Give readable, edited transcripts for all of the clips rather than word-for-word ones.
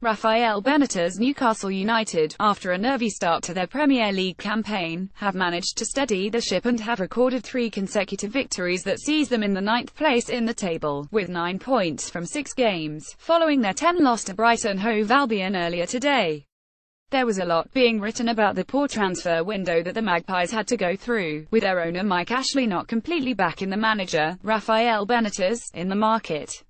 Rafael Benitez. Newcastle United, after a nervy start to their Premier League campaign, have managed to steady the ship and have recorded 3 consecutive victories that sees them in the 9th place in the table, with 9 points from 6 games, following their 10 loss to Brighton Hove Albion earlier today. There was a lot being written about the poor transfer window that the Magpies had to go through, with their owner Mike Ashley not completely backing the manager, Rafael Benitez, in the market.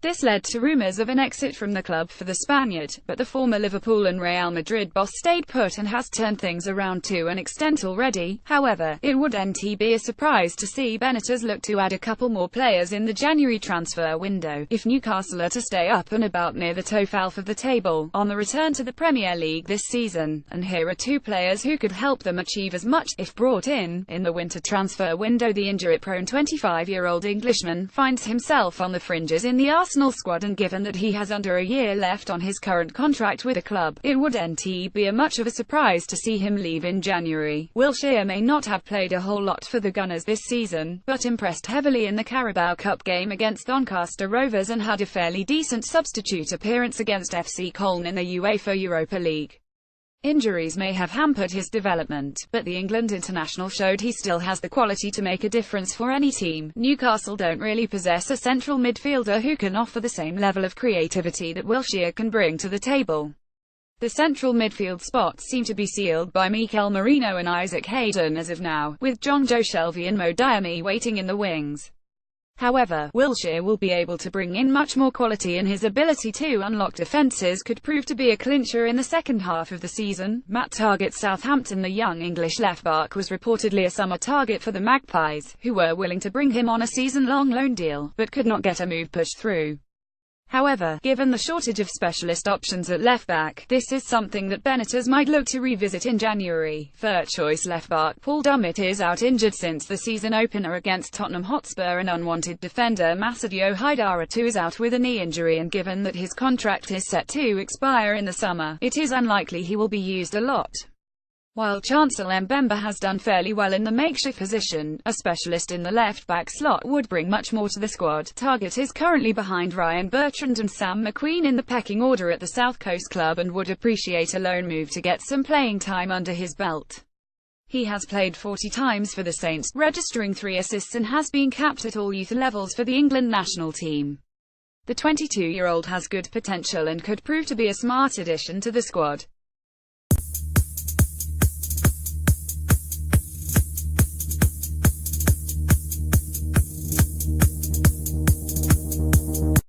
This led to rumours of an exit from the club for the Spaniard, but the former Liverpool and Real Madrid boss stayed put and has turned things around to an extent already. However, it wouldn't be a surprise to see Benitez look to add a couple more players in the January transfer window, if Newcastle are to stay up and about near the top half of the table, on the return to the Premier League this season. And here are 2 players who could help them achieve as much, if brought in the winter transfer window. The injury-prone 25-year-old Englishman finds himself on the fringes in the Arsenal squad, and given that he has under a year left on his current contract with the club, it wouldn't be a much of a surprise to see him leave in January. Wilshere may not have played a whole lot for the Gunners this season, but impressed heavily in the Carabao Cup game against Doncaster Rovers and had a fairly decent substitute appearance against FC Köln in the UEFA Europa League. Injuries may have hampered his development, but the England international showed he still has the quality to make a difference for any team. Newcastle don't really possess a central midfielder who can offer the same level of creativity that Wilshere can bring to the table. The central midfield spots seem to be sealed by Mikel Merino and Isaac Hayden as of now, with John Joe Shelvey and Mo Diame waiting in the wings. However, Wilshere will be able to bring in much more quality, and his ability to unlock defences could prove to be a clincher in the second half of the season. Matt Targett. Southampton. The young English left-back was reportedly a summer target for the Magpies, who were willing to bring him on a season-long loan deal, but could not get a move pushed through. However, given the shortage of specialist options at left-back, this is something that Benitez might look to revisit in January. Third-choice left-back Paul Dummett is out injured since the season opener against Tottenham Hotspur, and unwanted defender Masadio Haidara too is out with a knee injury, and given that his contract is set to expire in the summer, it is unlikely he will be used a lot. While Chancel Mbemba has done fairly well in the makeshift position, a specialist in the left-back slot would bring much more to the squad. Targett is currently behind Ryan Bertrand and Sam McQueen in the pecking order at the South Coast club, and would appreciate a loan move to get some playing time under his belt. He has played 40 times for the Saints, registering 3 assists, and has been capped at all youth levels for the England national team. The 22-year-old has good potential and could prove to be a smart addition to the squad.